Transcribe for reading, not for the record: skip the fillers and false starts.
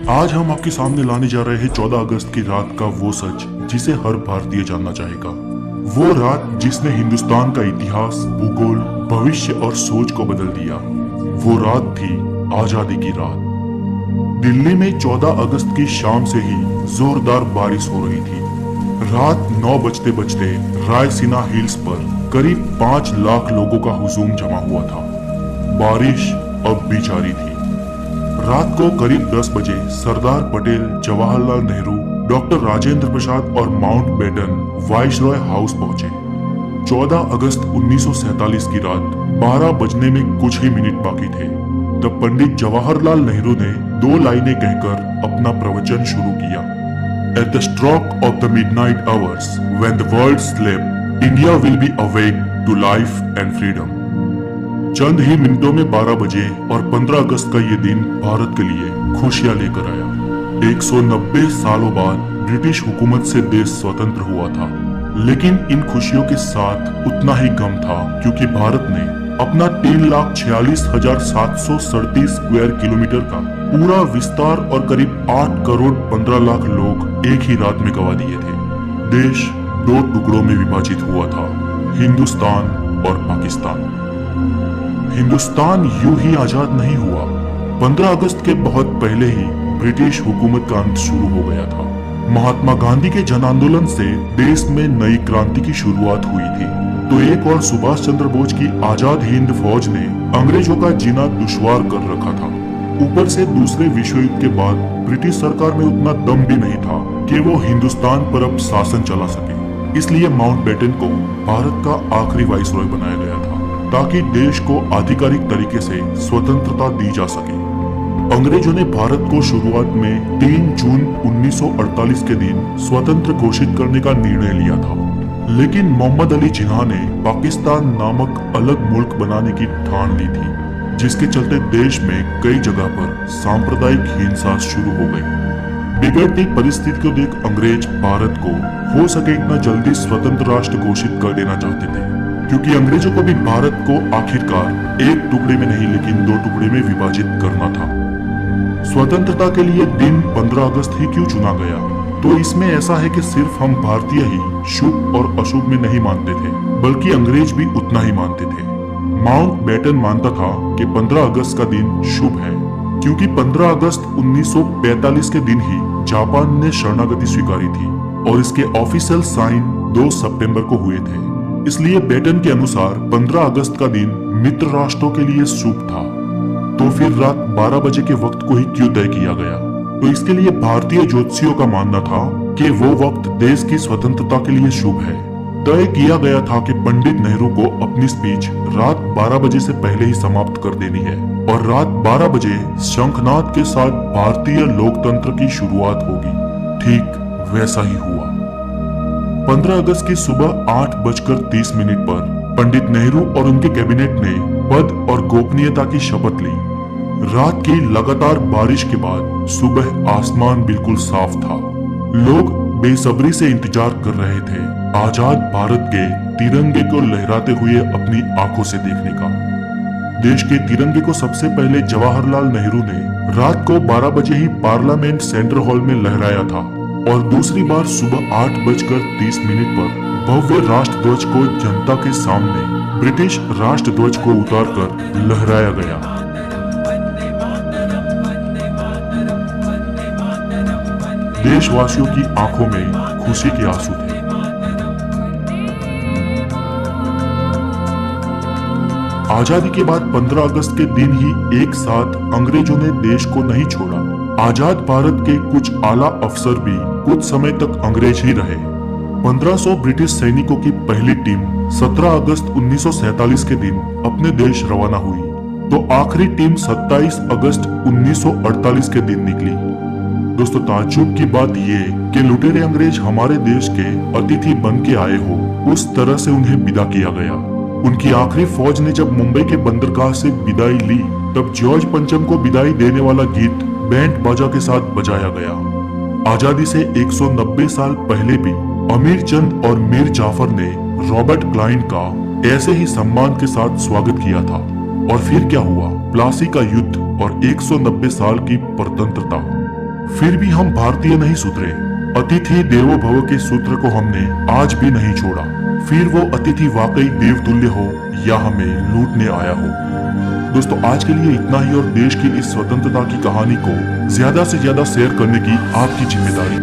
आज हम आपके सामने लाने जा रहे हैं 14 अगस्त की रात का वो सच जिसे हर भारतीय जानना चाहेगा। वो रात जिसने हिंदुस्तान का इतिहास, भूगोल, भविष्य और सोच को बदल दिया। वो रात थी आजादी की रात। दिल्ली में 14 अगस्त की शाम से ही जोरदार बारिश हो रही थी। रात 9 बजते बजते रायसीना हिल्स पर करीब 5 लाख लोगों का हुजूम जमा हुआ था। बारिश अब भी जारी थी। रात को करीब 10 बजे सरदार पटेल, जवाहरलाल नेहरू, डॉक्टर राजेंद्र प्रसाद और माउंट बेटन वाइसरॉय हाउस पहुंचे। 14 अगस्त 1947 की रात 12 बजने में कुछ ही मिनट बाकी थे तब पंडित जवाहरलाल नेहरू ने 2 लाइनें कहकर अपना प्रवचन शुरू किया। At the stroke of the midnight hours, when the world slept, India will be awake to life and freedom. चंद ही मिनटों में 12 बजे और 15 अगस्त का ये दिन भारत के लिए खुशियां लेकर आया। 190 सालों बाद ब्रिटिश हुकूमत से देश स्वतंत्र हुआ था, लेकिन इन खुशियों के साथ उतना ही गम था क्योंकि भारत ने अपना 3,46,737 स्क्वायर किलोमीटर का पूरा विस्तार और करीब 8 करोड़ 15 लाख लोग एक ही रात में गंवा दिए थे। देश 2 टुकड़ों में विभाजित हुआ था, हिंदुस्तान और पाकिस्तान। हिंदुस्तान यूं ही आजाद नहीं हुआ। 15 अगस्त के बहुत पहले ही ब्रिटिश हुकूमत का अंत शुरू हो गया था। महात्मा गांधी के जन आंदोलन से देश में नई क्रांति की शुरुआत हुई थी, तो एक और सुभाष चंद्र बोस की आजाद हिंद फौज ने अंग्रेजों का जीना दुश्वार कर रखा था। ऊपर से दूसरे विश्व युद्ध के बाद ब्रिटिश सरकार में उतना दम भी नहीं था कि वो हिंदुस्तान पर अब शासन चला सके। इसलिए माउंट बेटन को भारत का आखिरी वाइसरॉय बनाया गया था ताकि देश को आधिकारिक तरीके से स्वतंत्रता दी जा सके। अंग्रेजों ने भारत को शुरुआत में 3 जून 1948 के दिन स्वतंत्र घोषित करने का निर्णय लिया था, लेकिन मोहम्मद अली जिन्ना ने पाकिस्तान नामक अलग मुल्क बनाने की ठान ली थी, जिसके चलते देश में कई जगह पर सांप्रदायिक हिंसा शुरू हो गई। बिगड़ती परिस्थिति को देख अंग्रेज भारत को हो सके इतना जल्दी स्वतंत्र राष्ट्र घोषित कर देना चाहते थे, क्योंकि अंग्रेजों को भी भारत को आखिरकार एक टुकड़े में नहीं लेकिन 2 टुकड़े में विभाजित करना था। स्वतंत्रता के लिए दिन 15 अगस्त ही क्यों चुना गया? तो इसमें ऐसा है कि सिर्फ हम भारतीय ही शुभ और अशुभ में नहीं मानते थे, बल्कि अंग्रेज भी उतना ही मानते थे। माउंट बेटन मानता था कि 15 अगस्त का दिन शुभ है, क्योंकि 15 अगस्त 1945 के दिन ही जापान ने शरणागति स्वीकारी थी और इसके ऑफिशियल साइन 2 सितंबर को हुए थे। इसलिए बेटन के अनुसार 15 अगस्त का दिन मित्र राष्ट्रों के लिए शुभ था। तो फिर रात 12 बजे के वक्त को ही क्यों तय किया गया? तो इसके लिए भारतीय ज्योतिषियों का मानना था कि वो वक्त देश की स्वतंत्रता के लिए शुभ है। तय किया गया था कि पंडित नेहरू को अपनी स्पीच रात 12 बजे से पहले ही समाप्त कर देनी है और रात 12 बजे शंखनाद के साथ भारतीय लोकतंत्र की शुरुआत होगी। ठीक वैसा ही हुआ। 15 अगस्त की सुबह 8:30 पर पंडित नेहरू और उनके कैबिनेट ने पद और गोपनीयता की शपथ ली। रात की लगातार बारिश के बाद सुबह आसमान बिल्कुल साफ था। लोग बेसब्री से इंतजार कर रहे थे आजाद भारत के तिरंगे को लहराते हुए अपनी आंखों से देखने का। देश के तिरंगे को सबसे पहले जवाहरलाल नेहरू ने रात को 12 बजे ही पार्लियामेंट सेंट्रल हॉल में लहराया था और दूसरी बार सुबह 8:30 पर भव्य राष्ट्रध्वज को जनता के सामने ब्रिटिश राष्ट्रध्वज को उतारकर लहराया गया। देशवासियों की आंखों में खुशी के आंसू थे। आजादी के बाद 15 अगस्त के दिन ही एक साथ अंग्रेजों ने देश को नहीं छोड़ा। आजाद भारत के कुछ आला अफसर भी कुछ समय तक अंग्रेज ही रहे। 1500 ब्रिटिश सैनिकों की पहली टीम 17 अगस्त 1947 के दिन अपने देश रवाना हुई, तो आखिरी टीम 27 अगस्त 1948 के दिन निकली। दोस्तों, ताज्जुब की बात ये कि लुटेरे अंग्रेज हमारे देश के अतिथि बन के आए हो, उस तरह से उन्हें विदा किया गया। उनकी आखिरी फौज ने जब मुंबई के बंदरगाह से विदाई ली, तब जॉर्ज पंचम को विदाई देने वाला गीत बैंड बाजा के साथ बजाया गया। आजादी से 190 साल पहले भी अमीर चंद और मीर जाफर ने रॉबर्ट क्लाइन का ऐसे ही सम्मान के साथ स्वागत किया था। और फिर क्या हुआ? प्लासी का युद्ध और 190 साल की परतंत्रता। फिर भी हम भारतीय नहीं सुधरे। अतिथि देवो भव के सूत्र को हमने आज भी नहीं छोड़ा, फिर वो अतिथि वाकई देवतुल्य हो या हमें लूटने आया हो। दोस्तों, आज के लिए इतना ही, और देश की इस स्वतंत्रता की कहानी को ज्यादा से ज्यादा शेयर करने की आपकी जिम्मेदारी।